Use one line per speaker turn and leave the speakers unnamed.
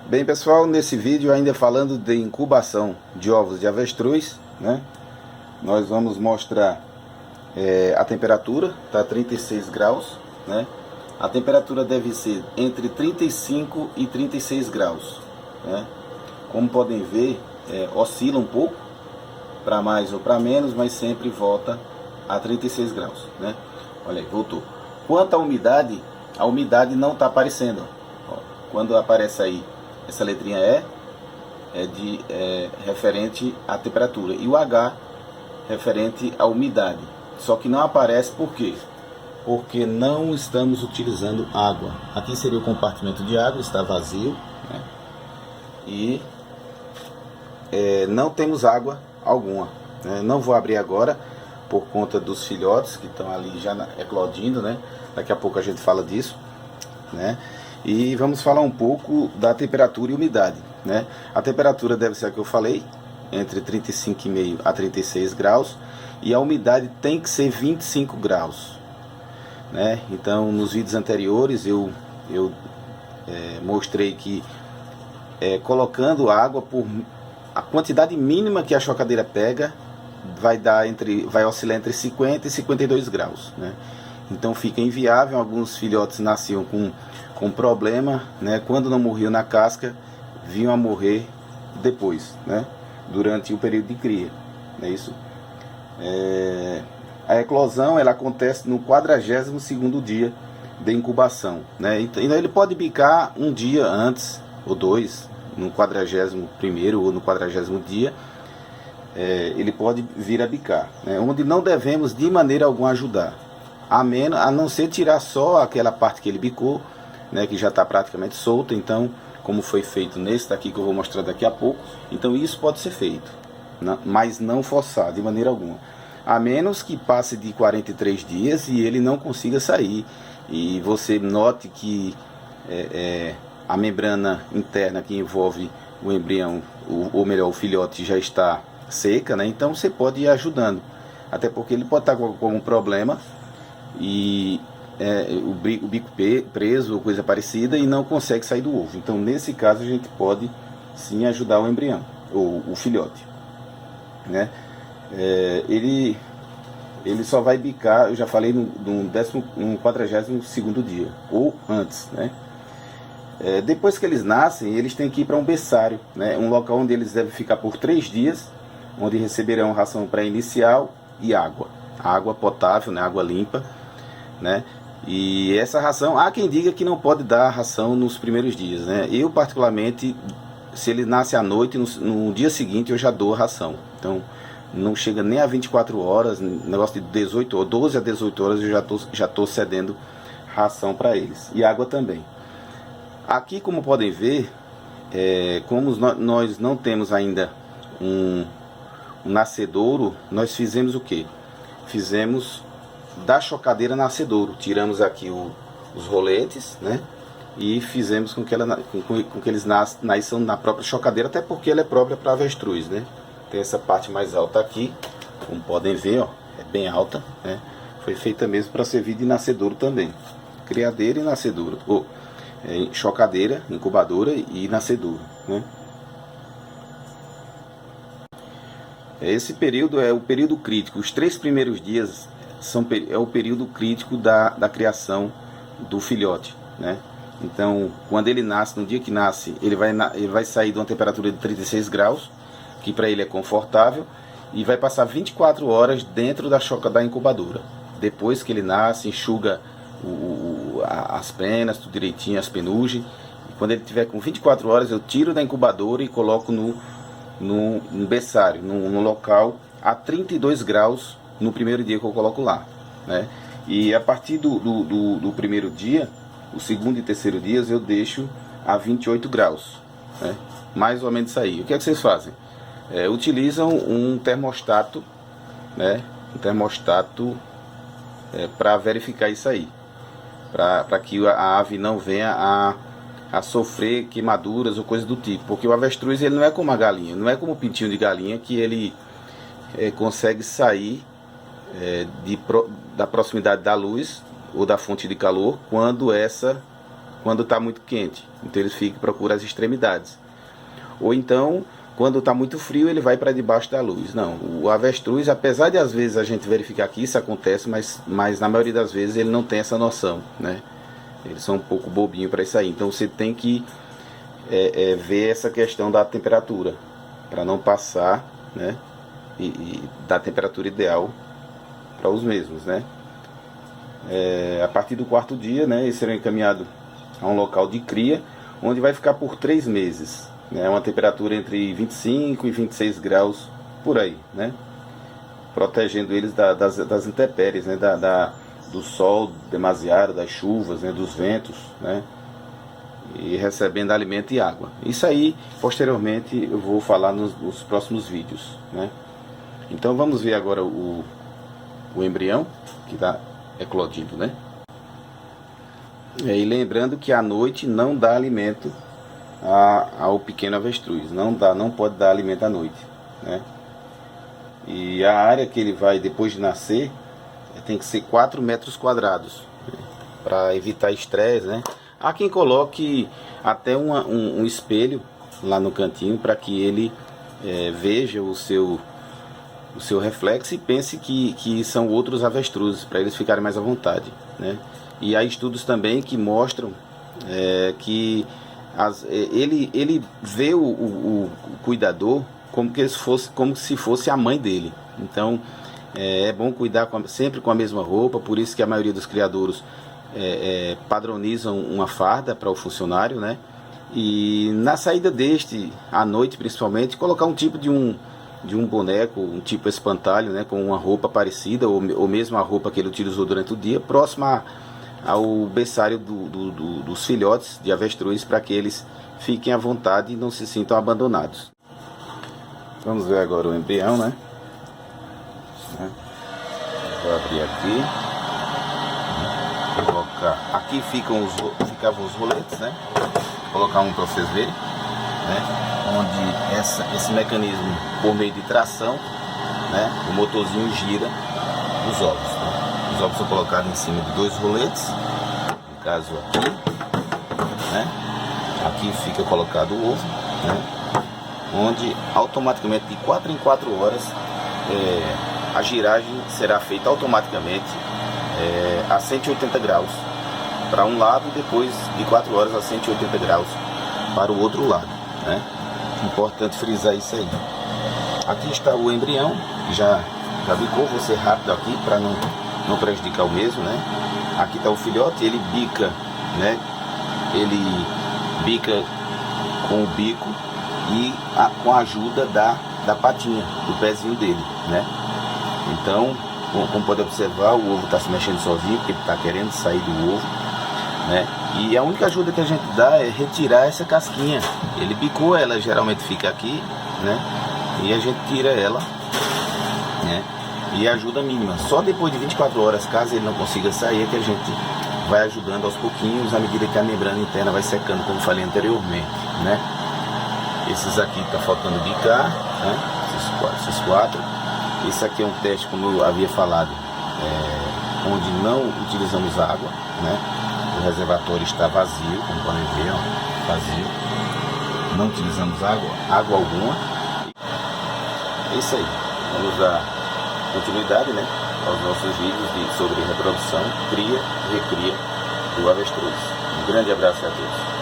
Bem pessoal, nesse vídeo ainda falando de incubação de ovos de avestruz, né? Nós vamos mostrar a temperatura, tá 36 graus, né? A temperatura deve ser entre 35 e 36 graus, né? Como podem ver, oscila um pouco, para mais ou para menos, mas sempre volta a 36 graus, né? Olha aí, voltou. Quanto à umidade, a umidade não está aparecendo. Ó, quando aparece aí essa letrinha referente à temperatura, e o H referente à umidade. Só que não aparece por quê? Porque não estamos utilizando água. Aqui seria o compartimento de água, está vazio, né? E não temos água alguma, né? Não vou abrir agora por conta dos filhotes que estão ali já eclodindo, né? Daqui a pouco a gente fala disso, né? E vamos falar um pouco da temperatura e umidade, né? A temperatura deve ser a que eu falei, entre 35,5 a 36 graus, e a umidade tem que ser 25 graus, né? Então, nos vídeos anteriores eu mostrei que colocando água, por a quantidade mínima que a chocadeira pega, vai oscilar entre 50 e 52 graus, né? Então fica inviável. Alguns filhotes nasciam com problema, né? Quando não morriam na casca, vinham a morrer depois, né? Durante o período de cria, não é isso? A eclosão ela acontece no 42º dia de incubação, né? Então ele pode bicar um dia antes ou dois, no 41º ou no 40º dia, ele pode vir a bicar, né? Onde não devemos de maneira alguma ajudar, a não ser tirar só aquela parte que ele bicou, né, que já está praticamente solta. Então, como foi feito nesse daqui que eu vou mostrar daqui a pouco, então isso pode ser feito, mas não forçar de maneira alguma, a menos que passe de 43 dias e ele não consiga sair, e você note que a membrana interna que envolve o embrião, ou melhor, o filhote, já está seca, né? Então você pode ir ajudando, até porque ele pode estar com algum problema e o bico preso ou coisa parecida e não consegue sair do ovo. Então nesse caso a gente pode sim ajudar o embrião, ou o filhote, né? Ele só vai bicar, eu já falei, no 42º dia ou antes, né? Depois que eles nascem, eles têm que ir para um berçário, né? Um local onde eles devem ficar por 3 dias, onde receberão ração pré-inicial e água potável, né? Água limpa, né? E essa ração, há quem diga que não pode dar ração nos primeiros dias, né? Eu particularmente, se ele nasce à noite, no dia seguinte eu já dou a ração. Então não chega nem a 24 horas, negócio de 18 ou 12 a 18 horas eu já tô cedendo ração para eles, e água também. Aqui, como podem ver, como nós não temos ainda um nascedouro, nós fizemos o que? Fizemos da chocadeira nascedouro. Tiramos aqui os roletes, né? E fizemos com que eles nasçam na própria chocadeira, até porque ela é própria para avestruz, né? Tem essa parte mais alta aqui, como podem ver, ó, é bem alta, né? Foi feita mesmo para servir de nascedouro também. Criadeira e nascedouro. Chocadeira, incubadora e nascedouro, né? Esse período é o período crítico. Os 3 primeiros dias é o período crítico da criação do filhote, né? Então, quando ele nasce, no dia que nasce, ele vai sair de uma temperatura de 36 graus, que para ele é confortável, e vai passar 24 horas dentro da incubadora. Depois que ele nasce, enxuga as penas, tudo direitinho, as penugens. E quando ele tiver com 24 horas, eu tiro da incubadora e coloco no berçário, no local a 32 graus no primeiro dia que eu coloco lá, né? E a partir do primeiro dia, o segundo e terceiro dias, eu deixo a 28 graus, né? Mais ou menos isso aí. O que é que vocês fazem? Utilizam um termostato, né? Um termostato para verificar isso aí, para que a ave não venha a sofrer queimaduras ou coisa do tipo, porque o avestruz ele não é como a galinha, não é como o pintinho de galinha, que ele consegue sair da proximidade da luz ou da fonte de calor quando essa quando está muito quente, então ele procura as extremidades. Ou então, quando está muito frio, ele vai para debaixo da luz. Não, o avestruz, apesar de às vezes a gente verificar que isso acontece, mas na maioria das vezes ele não tem essa noção, né? Eles são um pouco bobinhos para isso aí. Então você tem que ver essa questão da temperatura, para não passar, né? E da temperatura ideal para os mesmos, né? A partir do 4º dia, né, eles serão encaminhados a um local de cria, onde vai ficar por 3 meses, né? Uma temperatura entre 25 e 26 graus por aí, né? Protegendo eles das intempéries, né? Do sol demasiado, das chuvas, né? Dos ventos, né? E recebendo alimento e água. Isso aí, posteriormente, eu vou falar nos próximos vídeos, né? Então vamos ver agora o embrião que está eclodindo, né? E lembrando que à noite não dá alimento ao pequeno avestruz, não pode dar alimento à noite, né? E a área que ele vai depois de nascer tem que ser 4 metros quadrados, né? Para evitar estresse, né? Há quem coloque até um espelho lá no cantinho para que ele veja o seu reflexo e pense que são outros avestruzes, para eles ficarem mais à vontade, né? E há estudos também que mostram que ele vê o cuidador como se fosse a mãe dele. Então é bom cuidar sempre com a mesma roupa, por isso que a maioria dos criadouros padronizam uma farda para o funcionário, né? E na saída à noite principalmente, colocar um tipo de um boneco, um tipo espantalho, né, com uma roupa parecida, ou mesmo a roupa que ele utilizou durante o dia, próxima ao berçário dos filhotes de avestruz, para que eles fiquem à vontade e não se sintam abandonados. Vamos ver agora o embrião, né? Vou abrir aqui, colocar aqui ficavam os roletes, né? Vou colocar um para vocês verem, né? Onde esse mecanismo, por meio de tração, né, o motorzinho gira os ovos, né? Os ovos são colocados em cima de 2 roletes, no caso aqui, né? Aqui fica colocado o ovo, né? Onde automaticamente de 4 em 4 horas a giragem será feita automaticamente a 180 graus para um lado, e depois de 4 horas a 180 graus para o outro lado, né? Importante frisar isso aí. Aqui está o embrião, já bicou. Vou ser rápido aqui para não prejudicar o mesmo, né? Aqui está o filhote, ele bica, né? Ele bica com o bico e com a ajuda da patinha, do pezinho dele, né? Então, como pode observar, o ovo está se mexendo sozinho, porque ele está querendo sair do ovo, né? E a única ajuda que a gente dá é retirar essa casquinha. Ele bicou, ela geralmente fica aqui, né? E a gente tira ela, né? E ajuda mínima. Só depois de 24 horas, caso ele não consiga sair, é que a gente vai ajudando aos pouquinhos, à medida que a membrana interna vai secando, como falei anteriormente, né? Esses aqui tá faltando bicar, né? Esses 4. Esse aqui é um teste, como eu havia falado, onde não utilizamos água, né? O reservatório está vazio, como podem ver, ó, vazio. Não utilizamos água alguma. É isso aí. Vamos dar continuidade, né, aos nossos vídeos sobre reprodução, cria e recria do avestruz. Um grande abraço a todos.